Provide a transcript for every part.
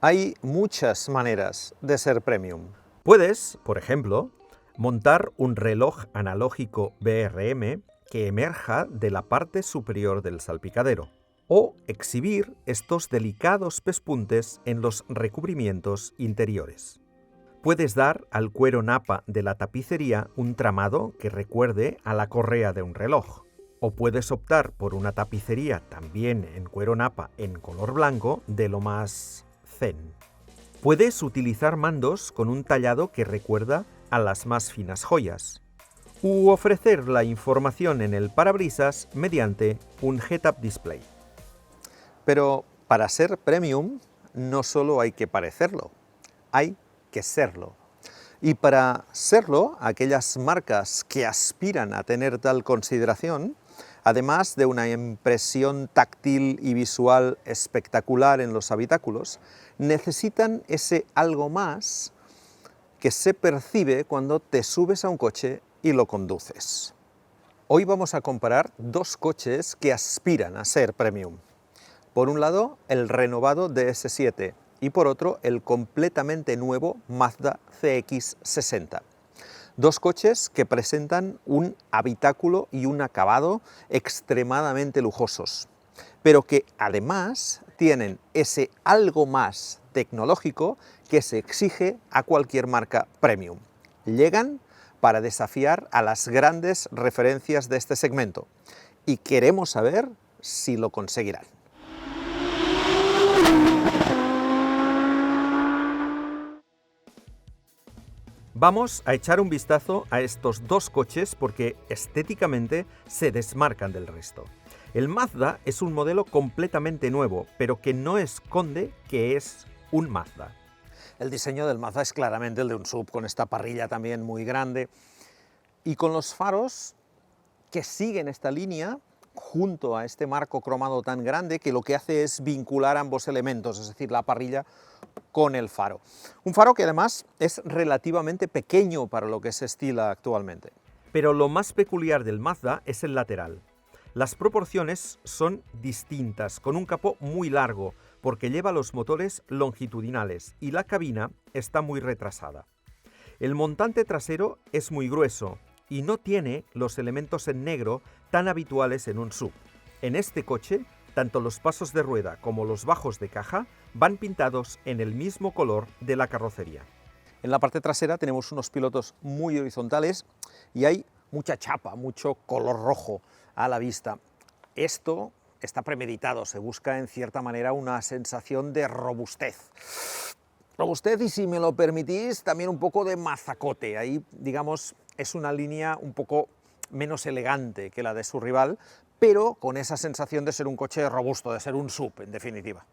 Hay muchas maneras de ser premium. Puedes, por ejemplo, montar un reloj analógico BRM que emerja de la parte superior del salpicadero, o exhibir estos delicados pespuntes en los recubrimientos interiores. Puedes dar al cuero napa de la tapicería un tramado que recuerde a la correa de un reloj, o puedes optar por una tapicería también en cuero napa en color blanco de lo más zen. Puedes utilizar mandos con un tallado que recuerda a las más finas joyas, u ofrecer la información en el parabrisas mediante un head-up display. Pero para ser premium no solo hay que parecerlo, hay que serlo. Y para serlo, aquellas marcas que aspiran a tener tal consideración, además de una impresión táctil y visual espectacular en los habitáculos, necesitan ese algo más que se percibe cuando te subes a un coche y lo conduces. Hoy vamos a comparar dos coches que aspiran a ser premium. Por un lado, el renovado DS7 y por otro, el completamente nuevo Mazda CX-60. Dos coches que presentan un habitáculo y un acabado extremadamente lujosos, pero que además tienen ese algo más tecnológico que se exige a cualquier marca premium. Llegan para desafiar a las grandes referencias de este segmento y queremos saber si lo conseguirán. Vamos a echar un vistazo a estos dos coches porque estéticamente se desmarcan del resto. El Mazda es un modelo completamente nuevo, pero que no esconde que es un Mazda. El diseño del Mazda es claramente el de un SUV, con esta parrilla también muy grande y con los faros que siguen esta línea junto a este marco cromado tan grande que lo que hace es vincular ambos elementos, es decir, la parrilla con el faro. Un faro que además es relativamente pequeño para lo que se estila actualmente. Pero lo más peculiar del Mazda es el lateral. Las proporciones son distintas, con un capó muy largo, porque lleva los motores longitudinales y la cabina está muy retrasada. El montante trasero es muy grueso y no tiene los elementos en negro tan habituales en un SUV. En este coche, tanto los pasos de rueda como los bajos de caja van pintados en el mismo color de la carrocería. En la parte trasera tenemos unos pilotos muy horizontales y hay mucha chapa, mucho color rojo a la vista. Esto está premeditado, se busca en cierta manera una sensación de robustez. Robustez y, si me lo permitís, también un poco de mazacote. Ahí, digamos, es una línea un poco menos elegante que la de su rival, pero con esa sensación de ser un coche robusto, de ser un SUV, en definitiva.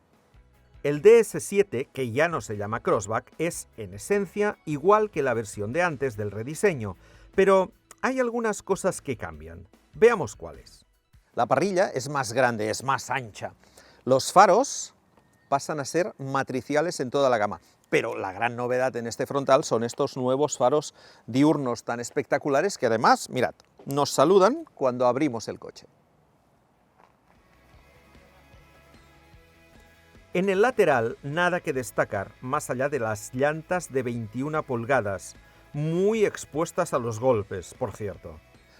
El DS7, que ya no se llama Crossback, es en esencia igual que la versión de antes del rediseño, pero hay algunas cosas que cambian. Veamos cuáles. La parrilla es más grande, es más ancha. Los faros pasan a ser matriciales en toda la gama, pero la gran novedad en este frontal son estos nuevos faros diurnos tan espectaculares que además, mirad, nos saludan cuando abrimos el coche. En el lateral, nada que destacar, más allá de las llantas de 21 pulgadas, muy expuestas a los golpes, por cierto.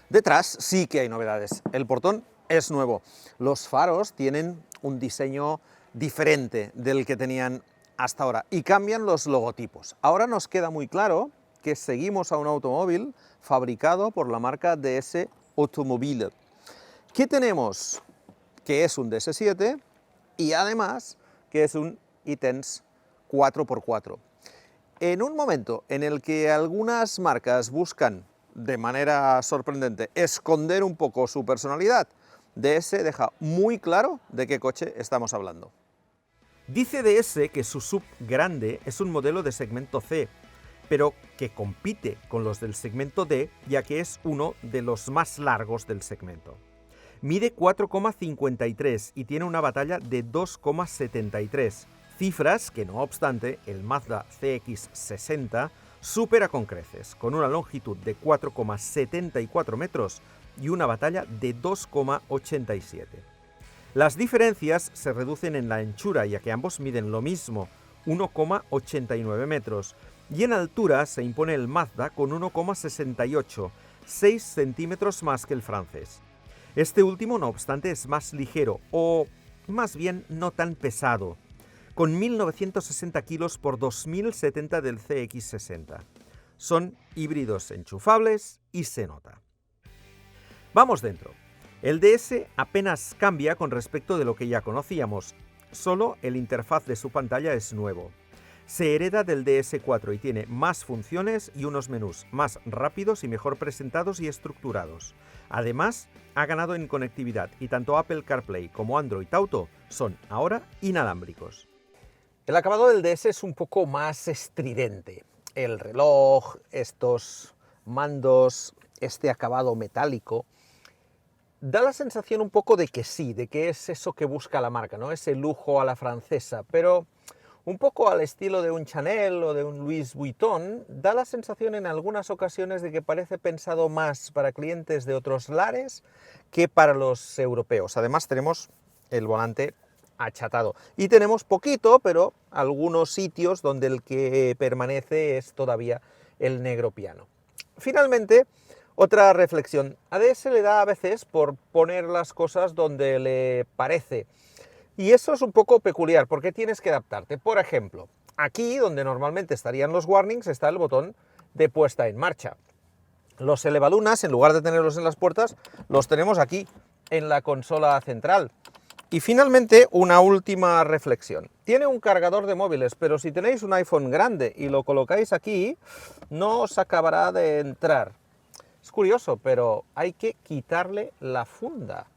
Detrás sí que hay novedades. El portón es nuevo. Los faros tienen un diseño diferente del que tenían hasta ahora y cambian los logotipos. Ahora nos queda muy claro que seguimos a un automóvil fabricado por la marca DS Automobile. ¿Qué tenemos? Que es un DS7 y además que es un iTense 4x4. En un momento en el que algunas marcas buscan, de manera sorprendente, esconder un poco su personalidad, DS deja muy claro de qué coche estamos hablando. Dice DS que su SUV grande es un modelo de segmento C, pero que compite con los del segmento D, ya que es uno de los más largos del segmento. Mide 4,53 y tiene una batalla de 2,73, cifras que, no obstante, el Mazda CX-60 supera con creces, con una longitud de 4,74 metros y una batalla de 2,87. Las diferencias se reducen en la anchura, ya que ambos miden lo mismo, 1,89 metros, y en altura se impone el Mazda con 1,68, 6 centímetros más que el francés. Este último, no obstante, es más ligero, o más bien no tan pesado, con 1.960 kilos por 2.070 del CX-60. Son híbridos enchufables y se nota. Vamos dentro. El DS apenas cambia con respecto de lo que ya conocíamos, solo el interfaz de su pantalla es nuevo. Se hereda del DS4 y tiene más funciones y unos menús más rápidos y mejor presentados y estructurados. Además, ha ganado en conectividad y tanto Apple CarPlay como Android Auto son ahora inalámbricos. El acabado del DS es un poco más estridente. El reloj, estos mandos, este acabado metálico, da la sensación un poco de que sí, de que es eso que busca la marca, ¿no? Ese lujo a la francesa, pero un poco al estilo de un Chanel o de un Louis Vuitton, da la sensación en algunas ocasiones de que parece pensado más para clientes de otros lares que para los europeos. Además tenemos el volante achatado y tenemos poquito, pero algunos sitios donde el que permanece es todavía el negro piano. Finalmente, otra reflexión. A DS le da a veces por poner las cosas donde le parece. Y eso es un poco peculiar, porque tienes que adaptarte. Por ejemplo, aquí, donde normalmente estarían los warnings, está el botón de puesta en marcha. Los elevalunas, en lugar de tenerlos en las puertas, los tenemos aquí, en la consola central. Y finalmente, una última reflexión. Tiene un cargador de móviles, pero si tenéis un iPhone grande y lo colocáis aquí, no os acabará de entrar. Es curioso, pero hay que quitarle la funda.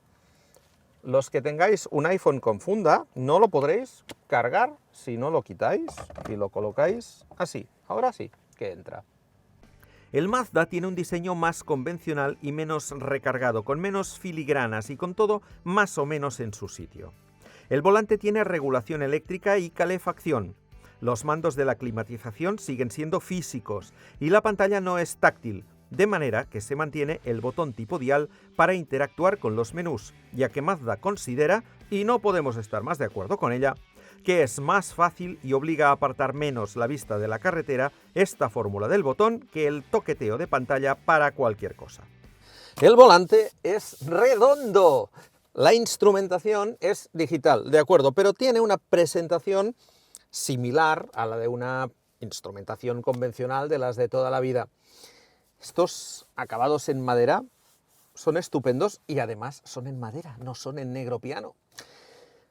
Los que tengáis un iPhone con funda no lo podréis cargar si no lo quitáis y lo colocáis así. Ahora sí que entra. El Mazda tiene un diseño más convencional y menos recargado, con menos filigranas y con todo más o menos en su sitio. El volante tiene regulación eléctrica y calefacción. Los mandos de la climatización siguen siendo físicos y la pantalla no es táctil, de manera que se mantiene el botón tipo dial para interactuar con los menús, ya que Mazda considera, y no podemos estar más de acuerdo con ella, que es más fácil y obliga a apartar menos la vista de la carretera esta fórmula del botón que el toqueteo de pantalla para cualquier cosa. El volante es redondo. La instrumentación es digital, de acuerdo, pero tiene una presentación similar a la de una instrumentación convencional de las de toda la vida. Estos acabados en madera son estupendos y además son en madera, no son en negro piano.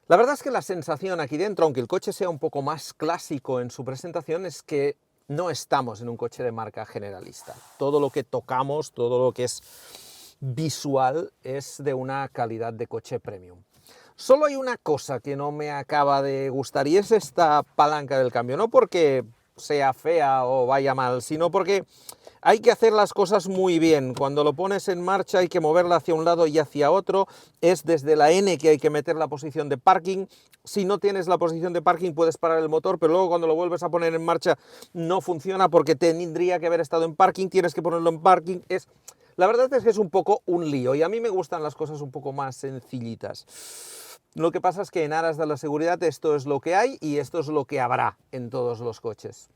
La verdad es que la sensación aquí dentro, aunque el coche sea un poco más clásico en su presentación, es que no estamos en un coche de marca generalista. Todo lo que tocamos, todo lo que es visual, es de una calidad de coche premium. Solo hay una cosa que no me acaba de gustar y es esta palanca del cambio, no porque sea fea o vaya mal, sino porque hay que hacer las cosas muy bien. Cuando lo pones en marcha hay que moverla hacia un lado y hacia otro. Es desde la N que hay que meter la posición de parking. Si no tienes la posición de parking puedes parar el motor, pero luego cuando lo vuelves a poner en marcha no funciona porque tendría que haber estado en parking, tienes que ponerlo en parking. La verdad es que es un poco un lío y a mí me gustan las cosas un poco más sencillitas. Lo que pasa es que en aras de la seguridad esto es lo que hay y esto es lo que habrá en todos los coches.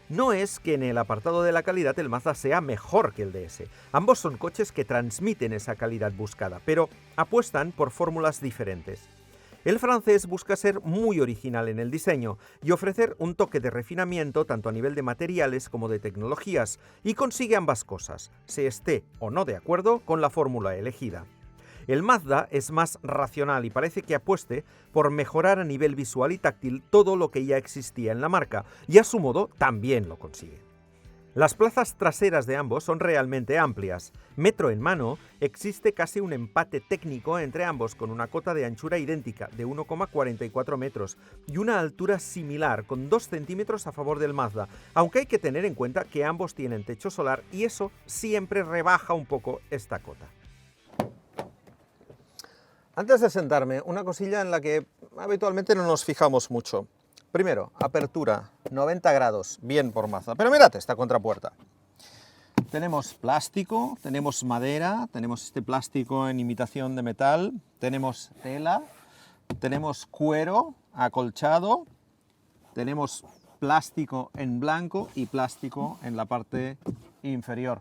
No es que en el apartado de la calidad el Mazda sea mejor que el DS. Ambos son coches que transmiten esa calidad buscada, pero apuestan por fórmulas diferentes. El francés busca ser muy original en el diseño y ofrecer un toque de refinamiento tanto a nivel de materiales como de tecnologías, y consigue ambas cosas, se esté o no de acuerdo con la fórmula elegida. El Mazda es más racional y parece que apueste por mejorar a nivel visual y táctil todo lo que ya existía en la marca, y a su modo también lo consigue. Las plazas traseras de ambos son realmente amplias. Metro en mano, existe casi un empate técnico entre ambos, con una cota de anchura idéntica de 1,44 metros y una altura similar, con 2 centímetros a favor del Mazda, aunque hay que tener en cuenta que ambos tienen techo solar y eso siempre rebaja un poco esta cota. Antes de sentarme, una cosilla en la que habitualmente no nos fijamos mucho. Primero, apertura, 90 grados, bien por Mazda. Pero mirad esta contrapuerta. Tenemos plástico, tenemos madera, tenemos este plástico en imitación de metal, tenemos tela, tenemos cuero acolchado tenemos plástico en blanco y plástico en la parte inferior.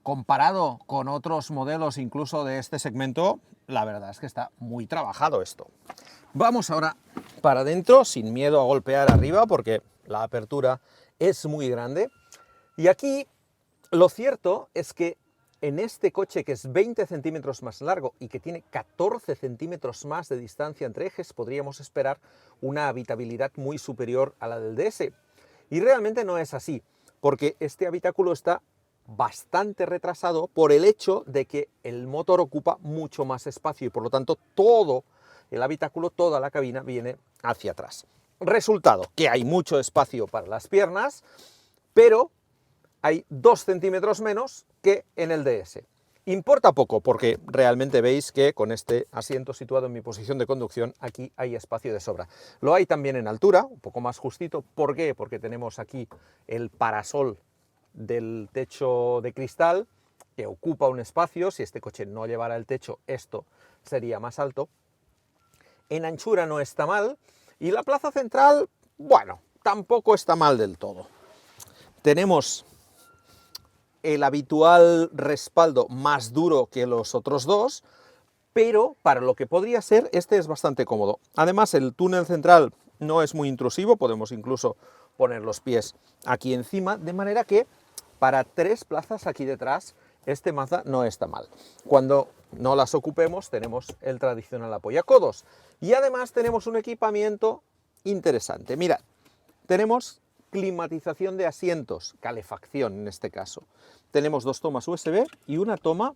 Comparado con otros modelos incluso de este segmento, la verdad es que está muy trabajado esto. Vamos ahora para adentro, sin miedo a golpear arriba, porque la apertura es muy grande. Y aquí lo cierto es que en este coche, que es 20 centímetros más largo y que tiene 14 centímetros más de distancia entre ejes, podríamos esperar una habitabilidad muy superior a la del DS. Y realmente no es así, porque este habitáculo está bastante retrasado por el hecho de que el motor ocupa mucho más espacio y por lo tanto todo el habitáculo, toda la cabina viene hacia atrás. Resultado, que hay mucho espacio para las piernas, pero hay 2 centímetros menos que en el DS. Importa poco porque realmente veis que con este asiento situado en mi posición de conducción aquí hay espacio de sobra. Lo hay también en altura, un poco más justito. ¿Por qué? Porque tenemos aquí el parasol del techo de cristal que ocupa un espacio. Si este coche no llevara el techo, esto sería más alto. En anchura no está mal y la plaza central, bueno, tampoco está mal del todo. Tenemos el habitual respaldo más duro que los otros dos, pero para lo que podría ser, este es bastante cómodo. Además, el túnel central no es muy intrusivo, podemos incluso poner los pies aquí encima, de manera que para 3 plazas aquí detrás, este Mazda no está mal. Cuando no las ocupemos, tenemos el tradicional apoyacodos. Y además tenemos un equipamiento interesante. Mirad, tenemos climatización de asientos, calefacción en este caso. Tenemos 2 tomas USB y una toma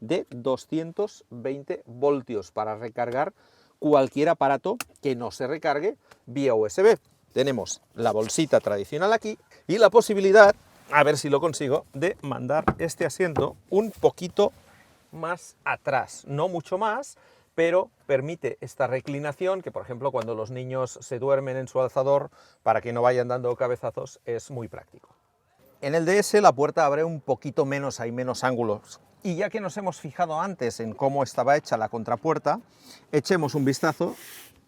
de 220 voltios para recargar cualquier aparato que no se recargue vía USB. Tenemos la bolsita tradicional aquí y la posibilidad, a ver si lo consigo, de mandar este asiento un poquito más atrás, no mucho más, pero permite esta reclinación que, por ejemplo, cuando los niños se duermen en su alzador, para que no vayan dando cabezazos, es muy práctico. En el DS la puerta abre un poquito menos, hay menos ángulos. Y ya que nos hemos fijado antes en cómo estaba hecha la contrapuerta, echemos un vistazo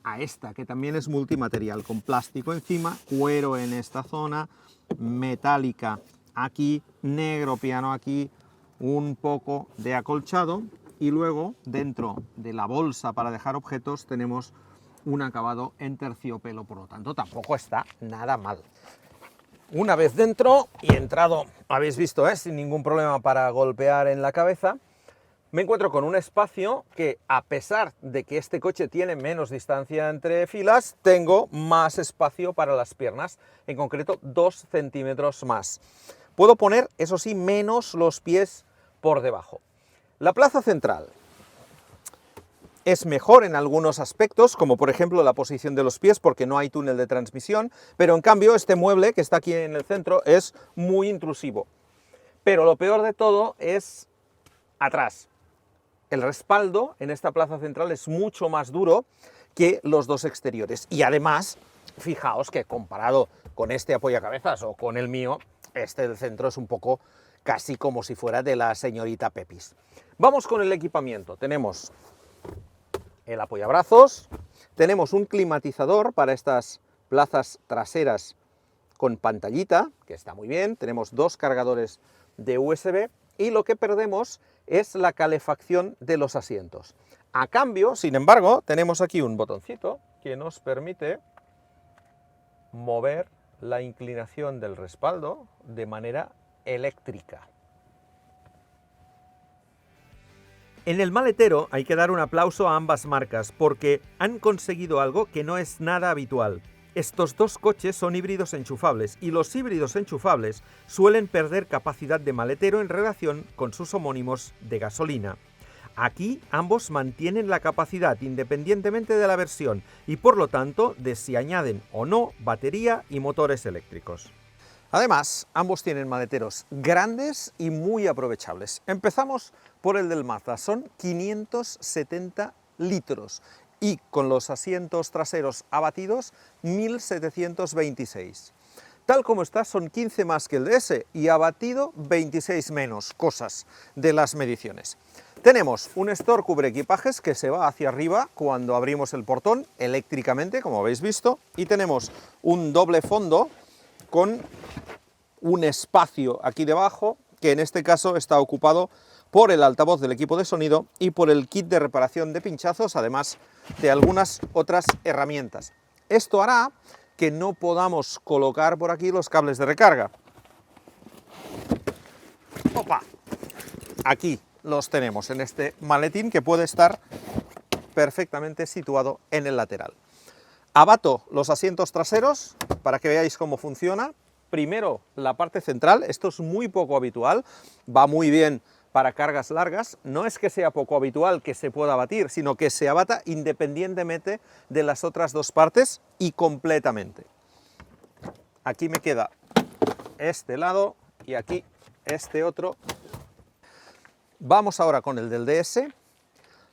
a esta, que también es multimaterial, con plástico encima, cuero en esta zona, metálica aquí, negro piano aquí, un poco de acolchado. Y luego, dentro de la bolsa para dejar objetos, tenemos un acabado en terciopelo, por lo tanto, tampoco está nada mal. Una vez dentro y entrado, habéis visto, sin ningún problema para golpear en la cabeza, me encuentro con un espacio que, a pesar de que este coche tiene menos distancia entre filas, tengo más espacio para las piernas, en concreto 2 centímetros más. Puedo poner, eso sí, menos los pies por debajo. La plaza central es mejor en algunos aspectos, como por ejemplo la posición de los pies, porque no hay túnel de transmisión, pero en cambio este mueble que está aquí en el centro es muy intrusivo. Pero lo peor de todo es atrás. El respaldo en esta plaza central es mucho más duro que los 2 exteriores. Y además, fijaos que comparado con este apoyacabezas o con el mío, este del centro es un poco casi como si fuera de la señorita Pepis. Vamos con el equipamiento. Tenemos el apoyabrazos, tenemos un climatizador para estas plazas traseras con pantallita, que está muy bien, tenemos 2 cargadores de USB y lo que perdemos es la calefacción de los asientos. A cambio, sin embargo, tenemos aquí un botoncito que nos permite mover la inclinación del respaldo de manera eléctrica. En el maletero hay que dar un aplauso a ambas marcas porque han conseguido algo que no es nada habitual. Estos 2 coches son híbridos enchufables y los híbridos enchufables suelen perder capacidad de maletero en relación con sus homónimos de gasolina. Aquí ambos mantienen la capacidad independientemente de la versión y por lo tanto de si añaden o no batería y motores eléctricos. Además, ambos tienen maleteros grandes y muy aprovechables. Empezamos por el del Mazda, son 570 litros y con los asientos traseros abatidos 1726. Tal como está, son 15 más que el DS y ha batido 26 menos, cosas de las mediciones. Tenemos un store cubre equipajes que se va hacia arriba cuando abrimos el portón eléctricamente, como habéis visto, y tenemos un doble fondo con un espacio aquí debajo, que en este caso está ocupado por el altavoz del equipo de sonido y por el kit de reparación de pinchazos, además de algunas otras herramientas. Esto hará que no podamos colocar por aquí los cables de recarga. ¡Opa! Aquí los tenemos en este maletín que puede estar perfectamente situado en el lateral. Abato los asientos traseros para que veáis cómo funciona. Primero la parte central, esto es muy poco habitual, va muy bien para cargas largas. No es que sea poco habitual que se pueda abatir, sino que se abata independientemente de las otras dos partes y completamente. Aquí me queda este lado y aquí este otro. Vamos ahora con el del DS,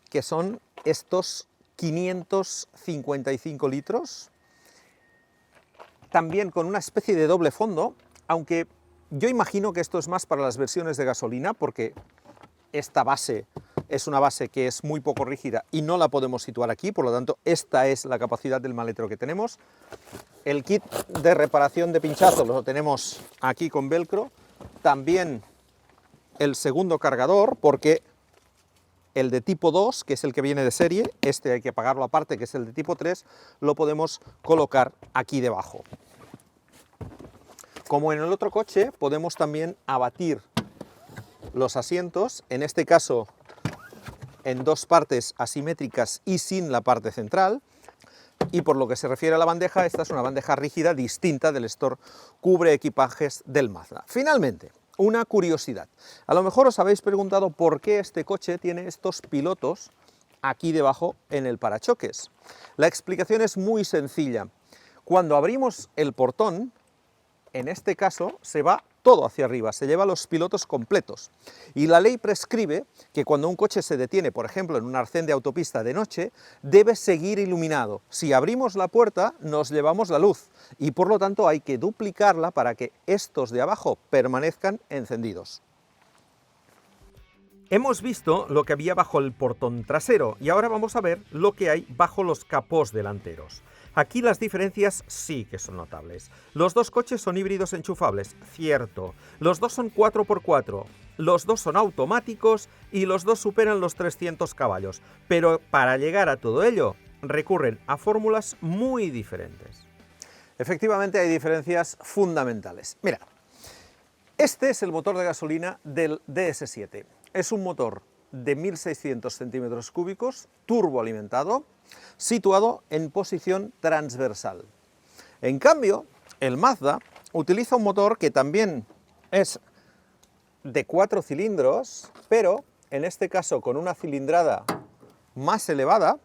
que son estos 555 litros, también con una especie de doble fondo, aunque yo imagino que esto es más para las versiones de gasolina, porque esta base es una base que es muy poco rígida y no la podemos situar aquí, por lo tanto esta es la capacidad del maletero que tenemos. El kit de reparación de pinchazos lo tenemos aquí con velcro, también el segundo cargador, porque el de tipo 2, que es el que viene de serie, este hay que pagarlo aparte, que es el de tipo 3, lo podemos colocar aquí debajo. Como en el otro coche, podemos también abatir los asientos, en este caso en dos partes asimétricas y sin la parte central. Y por lo que se refiere a la bandeja, esta es una bandeja rígida distinta del store cubre equipajes del Mazda. Finalmente, una curiosidad. A lo mejor os habéis preguntado por qué este coche tiene estos pilotos aquí debajo en el parachoques. La explicación es muy sencilla. Cuando abrimos el portón, en este caso se va todo hacia arriba, se lleva los pilotos completos. Y la ley prescribe que cuando un coche se detiene, por ejemplo, en un arcén de autopista de noche, debe seguir iluminado. Si abrimos la puerta, nos llevamos la luz y por lo tanto hay que duplicarla para que estos de abajo permanezcan encendidos. Hemos visto lo que había bajo el portón trasero y ahora vamos a ver lo que hay bajo los capós delanteros. Aquí las diferencias sí que son notables. Los dos coches son híbridos enchufables, cierto. Los dos son 4x4, los dos son automáticos y los dos superan los 300 caballos. Pero para llegar a todo ello, recurren a fórmulas muy diferentes. Efectivamente hay diferencias fundamentales. Mira, este es el motor de gasolina del DS7. Es un motor de 1.600 centímetros cúbicos, turboalimentado, situado en posición transversal. En cambio, el Mazda utiliza un motor que también es de 4 cilindros, pero en este caso con una cilindrada más elevada,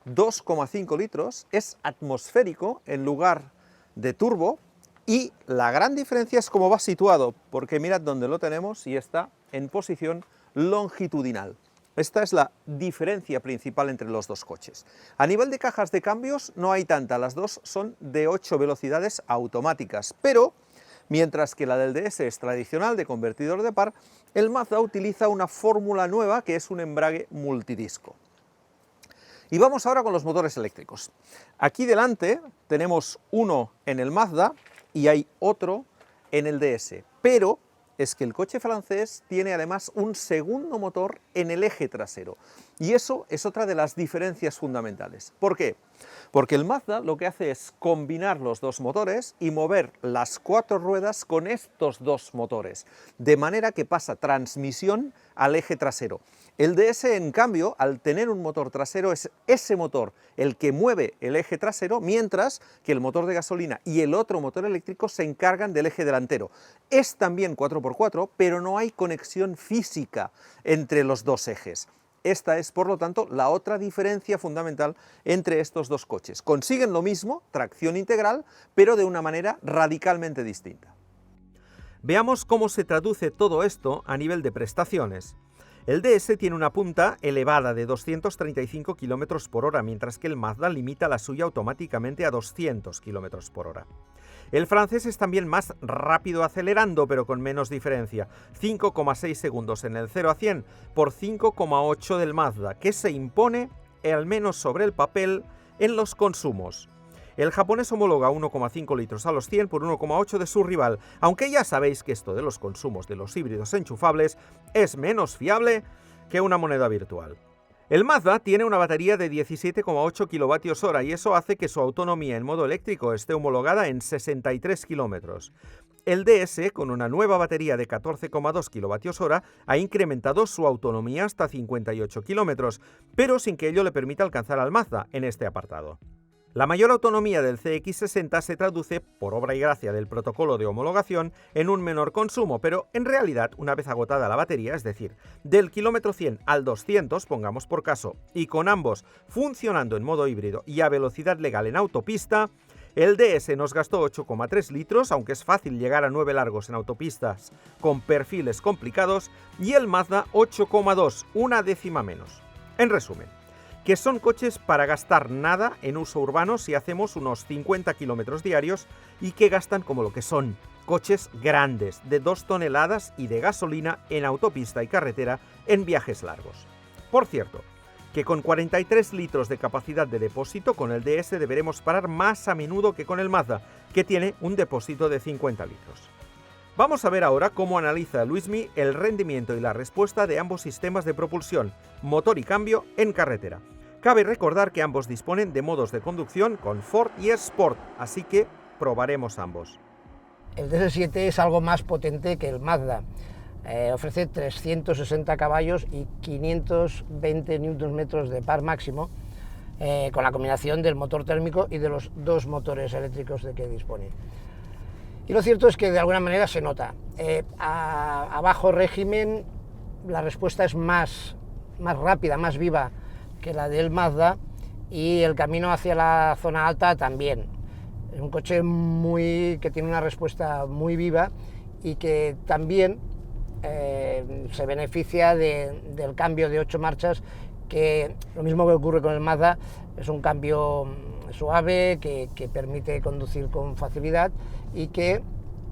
2,5 litros, es atmosférico en lugar de turbo, y la gran diferencia es cómo va situado, porque mirad dónde lo tenemos y está en posición longitudinal. Esta es la diferencia principal entre los dos coches. A nivel de cajas de cambios no hay tanta, las dos son de 8 velocidades automáticas, pero mientras que la del DS es tradicional de convertidor de par, el Mazda utiliza una fórmula nueva que es un embrague multidisco. Y vamos ahora con los motores eléctricos. Aquí delante tenemos uno en el Mazda y hay otro en el DS, pero es que el coche francés tiene además un segundo motor en el eje trasero. Y eso es otra de las diferencias fundamentales. ¿Por qué? Porque el Mazda lo que hace es combinar los dos motores y mover las 4 ruedas con estos dos motores, de manera que pasa transmisión al eje trasero. El DS, en cambio, al tener un motor trasero, es ese motor el que mueve el eje trasero, mientras que el motor de gasolina y el otro motor eléctrico se encargan del eje delantero. Es también 4x4, pero no hay conexión física entre los dos ejes. Esta es, por lo tanto, la otra diferencia fundamental entre estos dos coches. Consiguen lo mismo, tracción integral, pero de una manera radicalmente distinta. Veamos cómo se traduce todo esto a nivel de prestaciones. El DS tiene una punta elevada de 235 km por hora, mientras que el Mazda limita la suya automáticamente a 200 km por hora. El francés es también más rápido acelerando, pero con menos diferencia, 5,6 segundos en el 0 a 100 por 5,8 del Mazda, que se impone, al menos sobre el papel, en los consumos. El japonés homologa 1,5 litros a los 100 por 1,8 de su rival, aunque ya sabéis que esto de los consumos de los híbridos enchufables es menos fiable que una moneda virtual. El Mazda tiene una batería de 17,8 kWh y eso hace que su autonomía en modo eléctrico esté homologada en 63 kilómetros. El DS, con una nueva batería de 14,2 kWh, ha incrementado su autonomía hasta 58 kilómetros, pero sin que ello le permita alcanzar al Mazda en este apartado. La mayor autonomía del CX-60 se traduce, por obra y gracia del protocolo de homologación, en un menor consumo, pero en realidad, una vez agotada la batería, es decir, del kilómetro 100 al 200, pongamos por caso, y con ambos funcionando en modo híbrido y a velocidad legal en autopista, el DS nos gastó 8,3 litros, aunque es fácil llegar a 9 largos en autopistas con perfiles complicados, y el Mazda 8,2, una décima menos. En resumen, que son coches para gastar nada en uso urbano si hacemos unos 50 kilómetros diarios y que gastan como lo que son, coches grandes de 2 toneladas y de gasolina en autopista y carretera en viajes largos. Por cierto, que con 43 litros de capacidad de depósito con el DS deberemos parar más a menudo que con el Mazda, que tiene un depósito de 50 litros. Vamos a ver ahora cómo analiza Luismi el rendimiento y la respuesta de ambos sistemas de propulsión, motor y cambio, en carretera. Cabe recordar que ambos disponen de modos de conducción Comfort y Sport, así que probaremos ambos. El DS7 es algo más potente que el Mazda. Ofrece 360 caballos y 520 Nm de par máximo, con la combinación del motor térmico y de los 2 motores eléctricos de que dispone. Y lo cierto es que de alguna manera se nota. A bajo régimen la respuesta es más rápida, más viva que la del Mazda, y el camino hacia la zona alta también. Es un coche que tiene una respuesta muy viva y que también se beneficia del cambio de 8 marchas, que lo mismo que ocurre con el Mazda, es un cambio suave que permite conducir con facilidad y que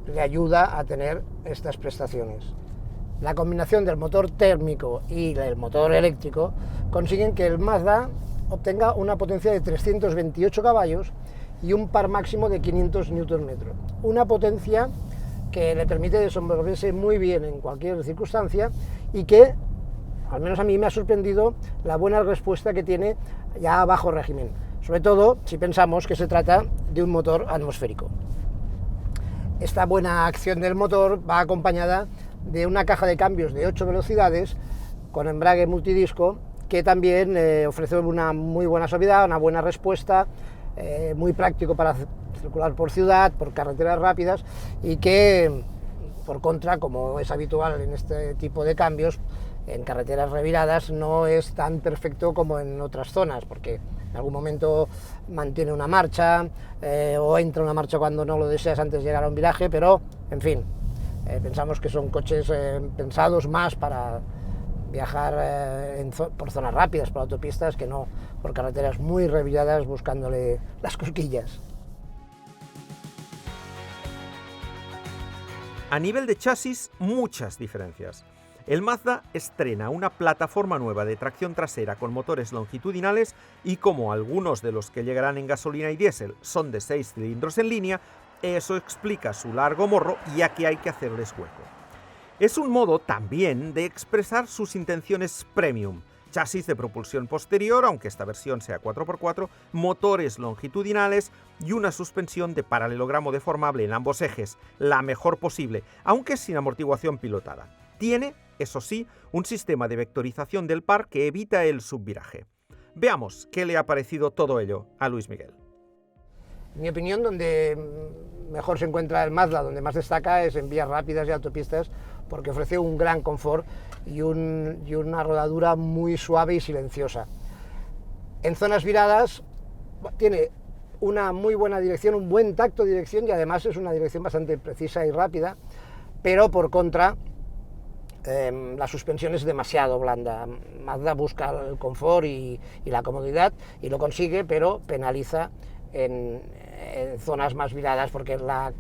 le ayuda a tener estas prestaciones. La combinación del motor térmico y del motor eléctrico consiguen que el Mazda obtenga una potencia de 328 caballos y un par máximo de 500 Nm. Una potencia que le permite desenvolverse muy bien en cualquier circunstancia y que, al menos a mí, me ha sorprendido la buena respuesta que tiene ya a bajo régimen, sobre todo si pensamos que se trata de un motor atmosférico. Esta buena acción del motor va acompañada de una caja de cambios de 8 velocidades con embrague multidisco, que también ofrece una muy buena suavidad, una buena respuesta, muy práctico para circular por ciudad, por carreteras rápidas, y que, por contra, como es habitual en este tipo de cambios, en carreteras reviradas no es tan perfecto como en otras zonas, porque en algún momento mantiene una marcha o entra una marcha cuando no lo deseas antes de llegar a un viraje, pero, en fin, pensamos que son coches pensados más para viajar por zonas rápidas, por autopistas, que no por carreteras muy reviradas buscándole las cosquillas. A nivel de chasis, muchas diferencias. El Mazda estrena una plataforma nueva de tracción trasera con motores longitudinales y, como algunos de los que llegarán en gasolina y diésel son de 6 cilindros en línea, eso explica su largo morro, ya que hay que hacerles hueco. Es un modo también de expresar sus intenciones premium: chasis de propulsión posterior, aunque esta versión sea 4x4, motores longitudinales y una suspensión de paralelogramo deformable en ambos ejes, la mejor posible, aunque sin amortiguación pilotada. Tiene, eso sí, un sistema de vectorización del par que evita el subviraje. Veamos qué le ha parecido todo ello a Luis Miguel. En mi opinión, donde mejor se encuentra el Mazda, donde más destaca, es en vías rápidas y autopistas, porque ofrece un gran confort y una rodadura muy suave y silenciosa. En zonas viradas tiene una muy buena dirección, un buen tacto de dirección, y además es una dirección bastante precisa y rápida, pero por contra la suspensión es demasiado blanda. Mazda busca el confort y la comodidad y lo consigue, pero penaliza en zonas más viradas porque la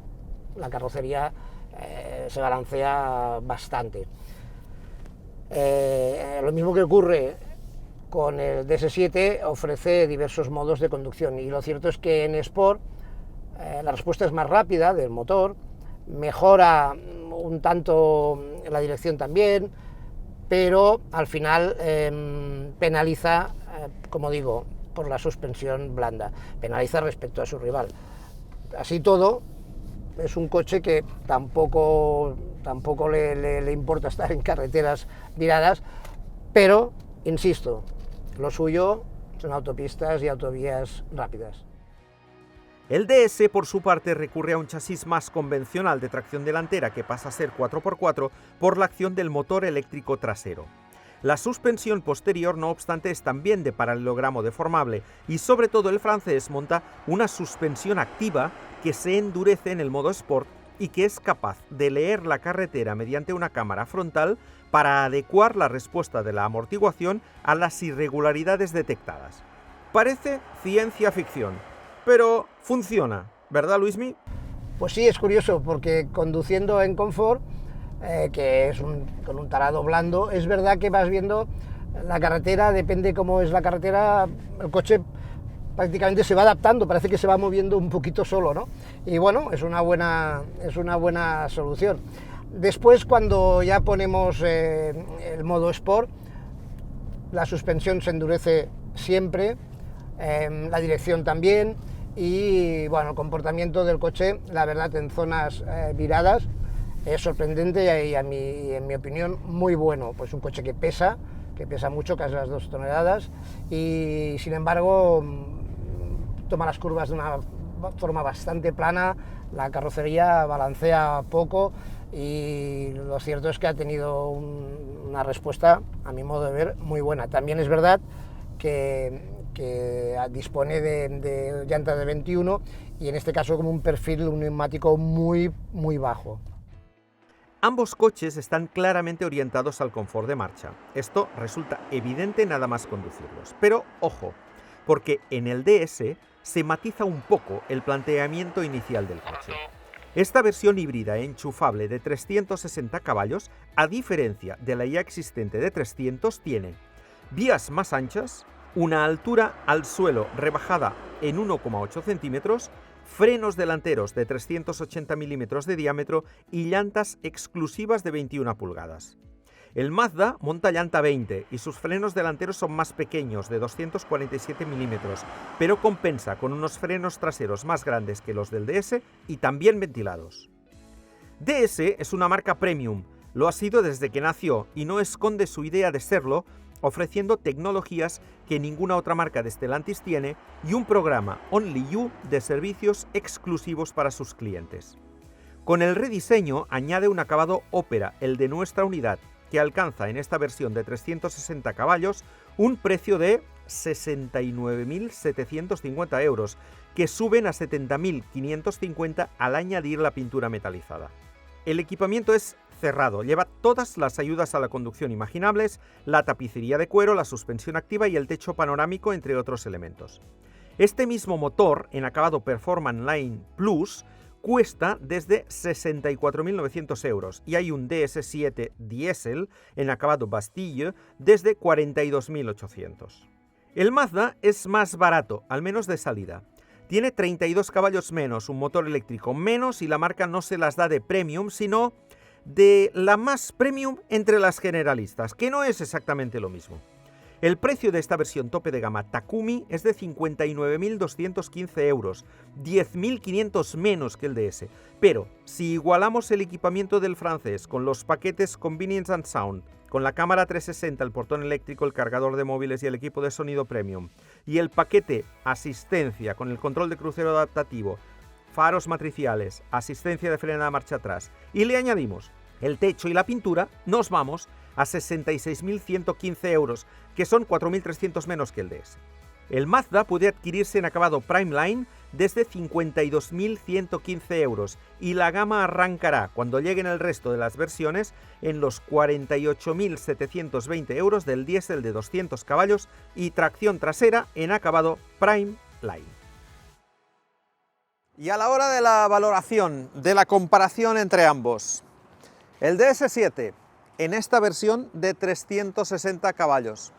carrocería se balancea bastante. Lo mismo que ocurre con el DS7, ofrece diversos modos de conducción y lo cierto es que en Sport la respuesta es más rápida del motor, mejora un tanto la dirección también, pero al final penaliza, como digo, por la suspensión blanda, penaliza respecto a su rival. Así todo, es un coche que tampoco le importa estar en carreteras viradas, pero, insisto, lo suyo son autopistas y autovías rápidas. El DS, por su parte, recurre a un chasis más convencional de tracción delantera que pasa a ser 4x4 por la acción del motor eléctrico trasero. La suspensión posterior, no obstante, es también de paralelogramo deformable y sobre todo el francés monta una suspensión activa que se endurece en el modo Sport y que es capaz de leer la carretera mediante una cámara frontal para adecuar la respuesta de la amortiguación a las irregularidades detectadas. Parece ciencia ficción, pero funciona, ¿verdad, Luismi? Pues sí, es curioso, porque conduciendo en confort, que es con un tarado blando, es verdad que vas viendo la carretera, depende cómo es la carretera, el coche prácticamente se va adaptando, parece que se va moviendo un poquito solo, ¿no? Y bueno, es una buena solución. Después, cuando ya ponemos el modo Sport, la suspensión se endurece siempre, la dirección también, y bueno, el comportamiento del coche, la verdad, en zonas viradas es sorprendente y en mi opinión muy bueno. Pues un coche que pesa mucho, casi las 2 toneladas, y sin embargo toma las curvas de una forma bastante plana, la carrocería balancea poco y lo cierto es que ha tenido una respuesta, a mi modo de ver, muy buena. También es verdad que dispone de llanta de 21 y en este caso como un perfil, un neumático muy bajo. Ambos coches están claramente orientados al confort de marcha. Esto resulta evidente nada más conducirlos. Pero ojo, porque en el DS se matiza un poco el planteamiento inicial del coche. Esta versión híbrida enchufable de 360 caballos, a diferencia de la ya existente de 300, tiene vías más anchas, una altura al suelo rebajada en 1,8 centímetros, frenos delanteros de 380 milímetros de diámetro y llantas exclusivas de 21 pulgadas. El Mazda monta llanta 20 y sus frenos delanteros son más pequeños, de 247 milímetros, pero compensa con unos frenos traseros más grandes que los del DS y también ventilados. DS es una marca premium, lo ha sido desde que nació y no esconde su idea de serlo, ofreciendo tecnologías que ninguna otra marca de Stellantis tiene y un programa Only You de servicios exclusivos para sus clientes. Con el rediseño añade un acabado ópera, el de nuestra unidad, que alcanza en esta versión de 360 caballos un precio de 69.750 euros, que suben a 70.550 al añadir la pintura metalizada. El equipamiento es cerrado, lleva todas las ayudas a la conducción imaginables, la tapicería de cuero, la suspensión activa y el techo panorámico, entre otros elementos. Este mismo motor, en acabado Performance Line Plus, cuesta desde 64.900 euros y hay un DS7 Diesel en acabado Bastille desde 42.800. El Mazda es más barato, al menos de salida. Tiene 32 caballos menos, un motor eléctrico menos y la marca no se las da de premium, sino de la más premium entre las generalistas, que no es exactamente lo mismo. El precio de esta versión tope de gama Takumi es de 59.215 euros, 10.500 menos que el DS. Pero si igualamos el equipamiento del francés con los paquetes Convenience and Sound, con la cámara 360, el portón eléctrico, el cargador de móviles y el equipo de sonido premium, y el paquete asistencia con el control de crucero adaptativo, faros matriciales, asistencia de frenada marcha atrás, y le añadimos el techo y la pintura, nos vamos a 66.115 euros, que son 4.300 menos que el DS. El Mazda puede adquirirse en acabado Prime Line desde 52.115 euros y la gama arrancará, cuando lleguen el resto de las versiones, en los 48.720 euros del diésel de 200 caballos y tracción trasera en acabado Prime Line. Y a la hora de la valoración, de la comparación entre ambos, el DS7 en esta versión de 360 caballos,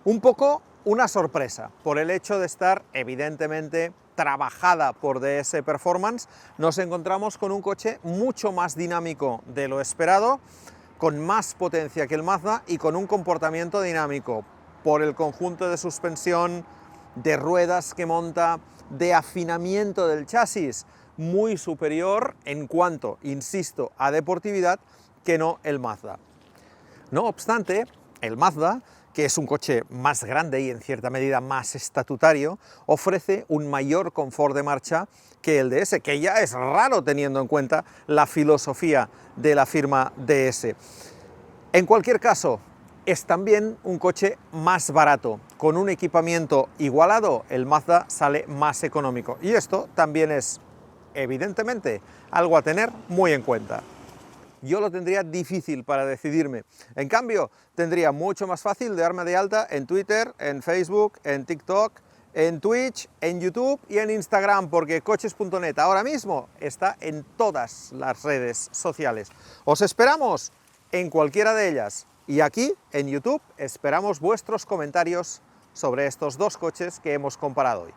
un poco una sorpresa por el hecho de estar evidentemente trabajada por DS Performance. Nos encontramos con un coche mucho más dinámico de lo esperado, con más potencia que el Mazda y con un comportamiento dinámico por el conjunto de suspensión, de ruedas que monta, de afinamiento del chasis, muy superior en cuanto, insisto, a deportividad que no el Mazda. No obstante, el Mazda, que es un coche más grande y en cierta medida más estatutario, ofrece un mayor confort de marcha que el DS, que ya es raro teniendo en cuenta la filosofía de la firma DS. En cualquier caso, es también un coche más barato. Con un equipamiento igualado, el Mazda sale más económico. Y esto también es, evidentemente, algo a tener muy en cuenta. Yo lo tendría difícil para decidirme. En cambio, tendría mucho más fácil de darme de alta en Twitter, en Facebook, en TikTok, en Twitch, en YouTube y en Instagram, porque Coches.net ahora mismo está en todas las redes sociales. Os esperamos en cualquiera de ellas. Y aquí, en YouTube, esperamos vuestros comentarios sobre estos dos coches que hemos comparado hoy.